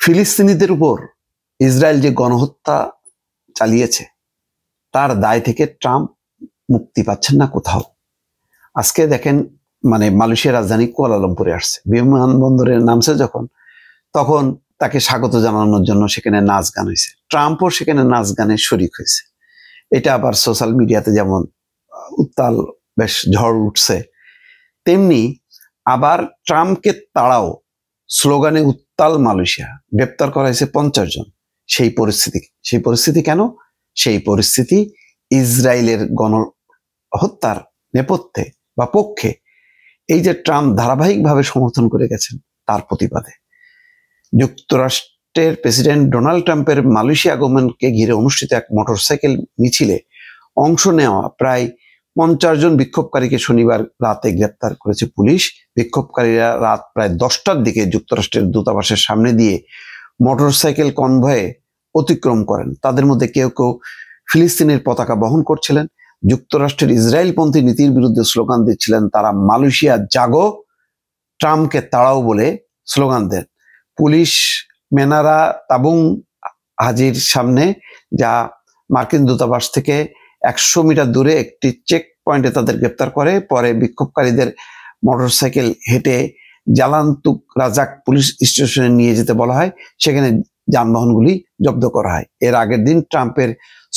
ফিলিস্তিনিদের উপর ইসরায়েল যে গণহত্যা চালিয়েছে তার দায় থেকে ট্রাম্প মুক্তি পাচ্ছেন না কোথাও। আজকে দেখেন, মালয়েশিয়ার রাজধানী কুয়ালালামপুরে আসছে, বিমানবন্দরে নামছে যখন, তখন তাকে স্বাগত জানানোর জন্য সেখানে নাচ গান হয়েছে। ট্রাম্পও সেখানে নাচ গানে শরিক হয়েছে। এটা আবার সোশ্যাল মিডিয়াতে যেমন উত্তাল বেশ ঝড় উঠছে, তেমনি আবার ট্রাম্পকে তাড়াও স্লোগানে উত্তাল মালয়েশিয়া। গ্রেপ্তার করা হয়েছে 50 জন। সেই পরিস্থিতি কেন? সেই পরিস্থিতি ইসরায়েলের গণহত্যার নেপথ্যে বা পক্ষে এই যে ট্রাম্প ধারাবাহিকভাবে সমর্থন করে গেছেন তার প্রতিবাদে। যুক্তরাষ্ট্রের প্রেসিডেন্ট ডোনাল্ড ট্রাম্পের মালয়েশিয়া আগমনকে ঘিরে অনুষ্ঠিত এক মোটরসাইকেল মিছিলে অংশ নেওয়া প্রায় 50 জন বিক্ষোভকারীকে শনিবার রাতে গ্রেপ্তার করেছে পুলিশ। বিক্ষোভকারীরা রাত প্রায় 10টার দিকে যুক্তরাষ্ট্রের দূতাবাসের সামনে দিয়ে মোটরসাইকেল কনভয়ে অতিক্রম করেন। তাদের মধ্যে কেউ কেউ ফিলিস্তিনের পতাকা বহন করছিলেন। যুক্তরাষ্ট্রের ইসরায়েলপন্থী নীতির বিরুদ্ধে স্লোগান দিচ্ছিলেন তারা। মালয়েশিয়া জাগো, ট্রাম্পকে তাড়াও বলে স্লোগান দেন। পুলিশ মেনারা তাবুং হাজির সামনে, যা মার্কিন দূতাবাস থেকে 100 মিটার দূরে একটি চেক পয়েন্টে তাদের গ্রেপ্তার করে। পরে বিক্ষোভকারীদের মোটরসাইকেল হেঁটে জালান্তুক রাজাক পুলিশ স্টেশনে নিয়ে যেতে বলা হয়। সেখানে যানবাহনগুলি জব্দ করা হয়। এর আগের দিন ট্রাম্পের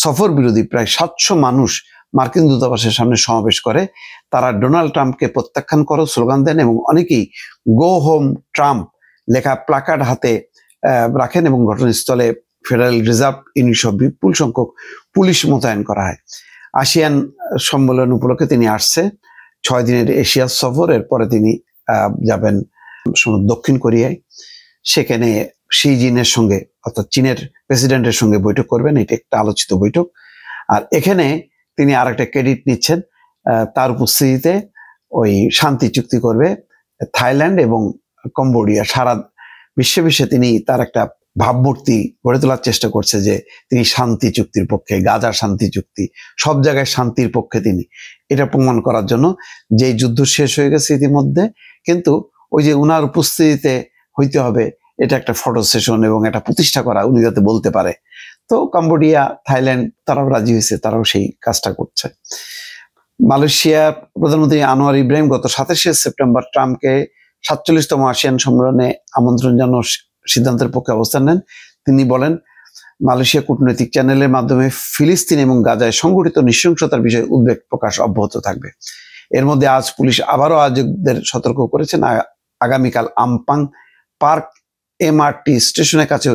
সফর বিরোধী প্রায় 700 মানুষ মার্কিন দূতাবাসের সামনে সমাবেশ করে। তারা ডোনাল্ড ট্রাম্পকে প্রত্যাখ্যান করো স্লোগান দেন এবং অনেকেই গো হোম ট্রাম্প লেখা প্লাকার্ড হাতে রাখেন এবং ঘটনাস্থলে ফেডারেল রিজার্ভ ইউনিট সহ বিপুল সংখ্যক পুলিশ মোতায়েন করা হয়। আসিয়ান সম্মেলন উপলক্ষে তিনি আসছে 6 দিনের এশিয়া সফর। এরপরে তিনি যাবেন দক্ষিণ কোরিয়ায়। সেখানে শি জিনের সঙ্গে, অর্থাৎ চীনের প্রেসিডেন্টের সঙ্গে বৈঠক করবেন। এটা একটা আলোচিত বৈঠক। আর এখানে তিনি আরেকটা ক্রেডিট নিচ্ছেন, তার উপস্থিতিতে ওই শান্তি চুক্তি করবে থাইল্যান্ড এবং কম্বোডিয়া। সারা বিশ্বে তিনি তার একটা ভাবমূর্তি গড়ে তোলার চেষ্টা করছে যে তিনি শান্তি চুক্তির পক্ষে, গাজার শান্তি চুক্তি, সব জায়গায় শান্তির পক্ষে তিনি। এটা প্রমাণ করার জন্য যে যুদ্ধ শেষ হয়ে গেছে ইতিমধ্যে, কিন্তু ওই যে উনার উপস্থিতিতে হইতে হবে, এটা একটা ফটো সেশন এবং এটা প্রতিষ্ঠা করা, উনি যাতে বলতে পারে। তো কম্বোডিয়া, থাইল্যান্ড তারাও রাজি হয়েছে, তারাও সেই কাজটা করছে। মালয়েশিয়ার প্রধানমন্ত্রী আনোয়ার ইব্রাহিম গত 27শে সেপ্টেম্বর ট্রাম্পকে 47তম আসিয়ান সম্মেলনে আমন্ত্রণ জানানোর সিদ্ধান্তের পক্ষে অবস্থান নেন। তিনি বলেন, মালয়েশিয়া কূটনৈতিক চ্যানেলের মাধ্যমে ফিলিস্তিন এবং গাজায় সংঘটিত নৃশংসতার বিষয়ে উদ্বেগ প্রকাশ অব্যাহত থাকবে। এর মধ্যে আজ পুলিশ আবারও আয়োজকদের সতর্ক করেছেন, আগামীকাল আমপাং পার্ক এমআরটি স্টেশনের কাছে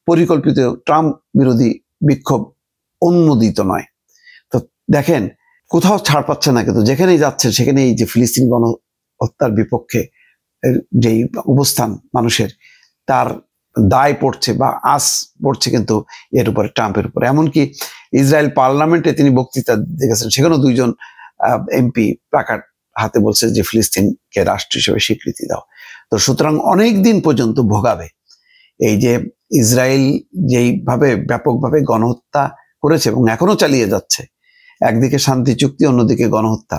পরিকল্পিত ট্রাম্প বিরোধী বিক্ষোভ অনুমোদিত নয়। তো দেখেন, কোথাও ছাড় পাচ্ছে না, কিন্তু যেখানেই যাচ্ছে সেখানেই যে ফিলিস্তিন গণহত্যার বিপক্ষে যেই অবস্থান মানুষের, তার দায় পড়ছে বা আস পড়ছে কিন্তু এর উপরে, ট্রাম্পের উপরে। এমনকি ইসরায়েল পার্লামেন্টে তিনি বক্তৃতা দেখেছেন, সেখানেও 2 জন এমপি প্লাকার্ড হাতে বলছে যে ফিলিস্তিনকে রাষ্ট্র হিসেবে স্বীকৃতি দাও। তো সুতরাং অনেক দিন পর্যন্ত ভোগাবে এই যে ইসরায়েল যেইভাবে ব্যাপকভাবে গণহত্যা করেছে এবং এখনো চালিয়ে যাচ্ছে। একদিকে শান্তি চুক্তি, অন্যদিকে গণহত্যা।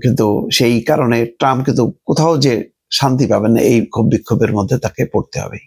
কিন্তু সেই কারণে ট্রাম্প কিন্তু কোথাও যে শান্তি পাবেন না, এই ক্ষোভ বিক্ষোভের মধ্যে তাকে পড়তে হবে।